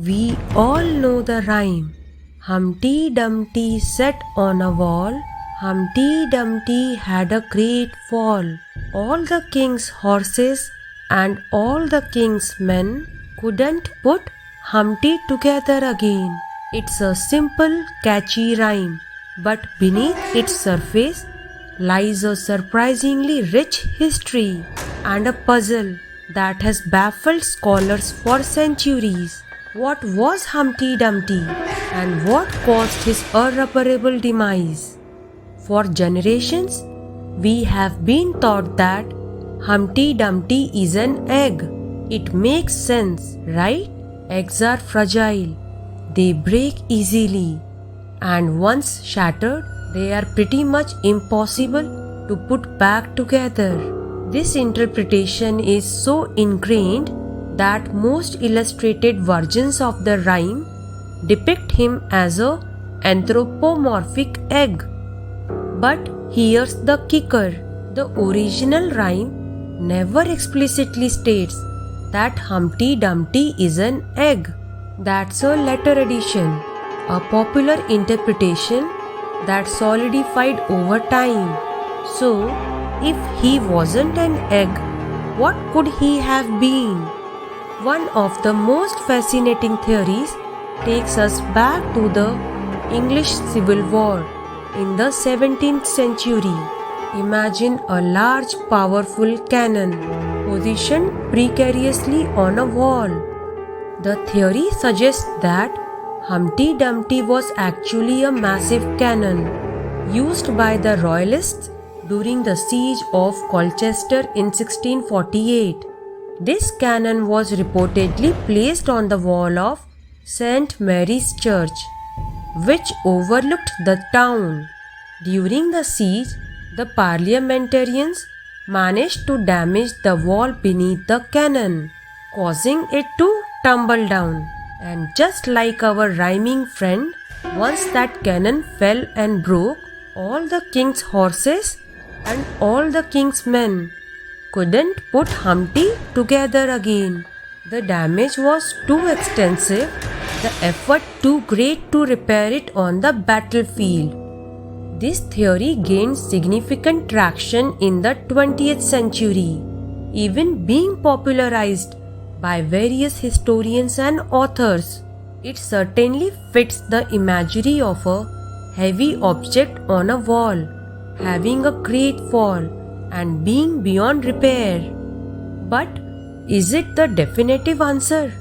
We all know the rhyme. Humpty Dumpty sat on a wall. Humpty Dumpty had a great fall. All the king's horses and all the king's men couldn't put Humpty together again. It's a simple, catchy rhyme, but beneath its surface lies a surprisingly rich history and a puzzle that has baffled scholars for centuries. What was Humpty Dumpty and what caused his irreparable demise? For generations, we have been taught that Humpty Dumpty is an egg. It makes sense, right? Eggs are fragile, they break easily, and once shattered, they are pretty much impossible to put back together. This interpretation is so ingrained that most illustrated versions of the rhyme depict him as an anthropomorphic egg. But here's the kicker: the original rhyme never explicitly states that Humpty Dumpty is an egg. That's a later addition, a popular interpretation that solidified over time. So, if he wasn't an egg, what could he have been? One of the most fascinating theories takes us back to the English Civil War in the 17th century. Imagine a large, powerful cannon positioned precariously on a wall. The theory suggests that Humpty Dumpty was actually a massive cannon used by the Royalists during the siege of Colchester in 1648. This cannon was reportedly placed on the wall of St. Mary's Church, which overlooked the town. During the siege, the parliamentarians managed to damage the wall beneath the cannon, causing it to tumble down. And just like our rhyming friend, once that cannon fell and broke, all the king's horses and all the king's men couldn't put Humpty together again. The damage was too extensive, the effort too great to repair it on the battlefield. This theory gained significant traction in the 20th century, even being popularized by various historians and authors. It certainly fits the imagery of a heavy object on a wall, having a great fall and being beyond repair. But is it the definitive answer?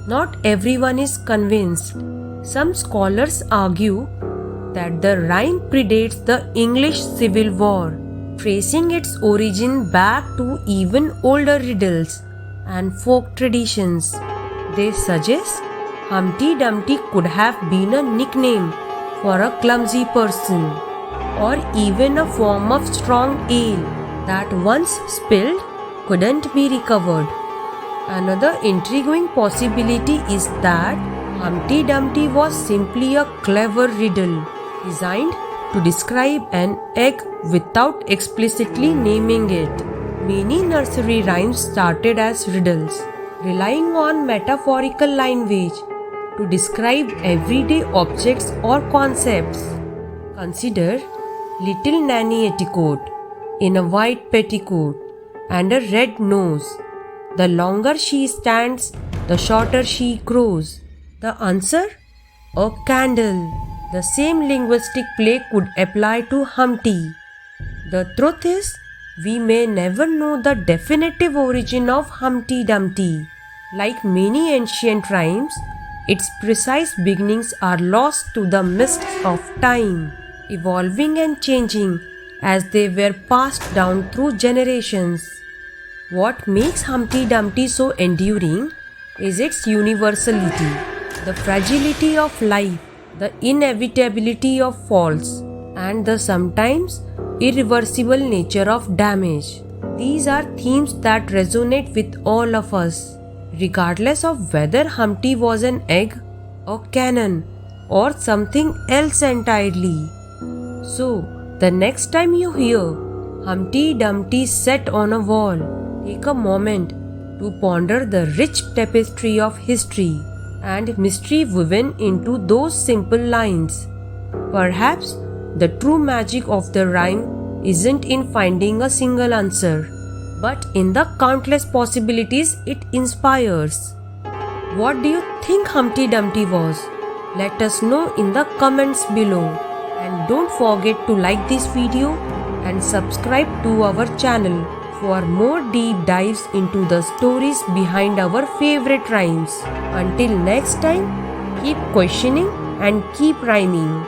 Not everyone is convinced. Some scholars argue that the rhyme predates the English Civil War, tracing its origin back to even older riddles and folk traditions. They suggest Humpty Dumpty could have been a nickname for a clumsy person, or even a form of strong ale that once spilled couldn't be recovered. Another intriguing possibility is that Humpty Dumpty was simply a clever riddle designed to describe an egg without explicitly naming it. Many nursery rhymes started as riddles, relying on metaphorical language to describe everyday objects or concepts. Consider Little Nanny Etticoat in a white petticoat and a red nose. The longer she stands, the shorter she grows. The answer? A candle. The same linguistic play could apply to Humpty. The truth is, we may never know the definitive origin of Humpty Dumpty. Like many ancient rhymes, its precise beginnings are lost to the mists of time, evolving and changing as they were passed down through generations. What makes Humpty Dumpty so enduring is its universality, the fragility of life, the inevitability of falls, and the sometimes irreversible nature of damage. These are themes that resonate with all of us, regardless of whether Humpty was an egg, a cannon, or something else entirely. So, the next time you hear Humpty Dumpty sat on a wall, take a moment to ponder the rich tapestry of history and mystery woven into those simple lines. Perhaps the true magic of the rhyme isn't in finding a single answer, but in the countless possibilities it inspires. What do you think Humpty Dumpty was? Let us know in the comments below. And don't forget to like this video and subscribe to our channel for more deep dives into the stories behind our favorite rhymes. Until next time, keep questioning and keep rhyming.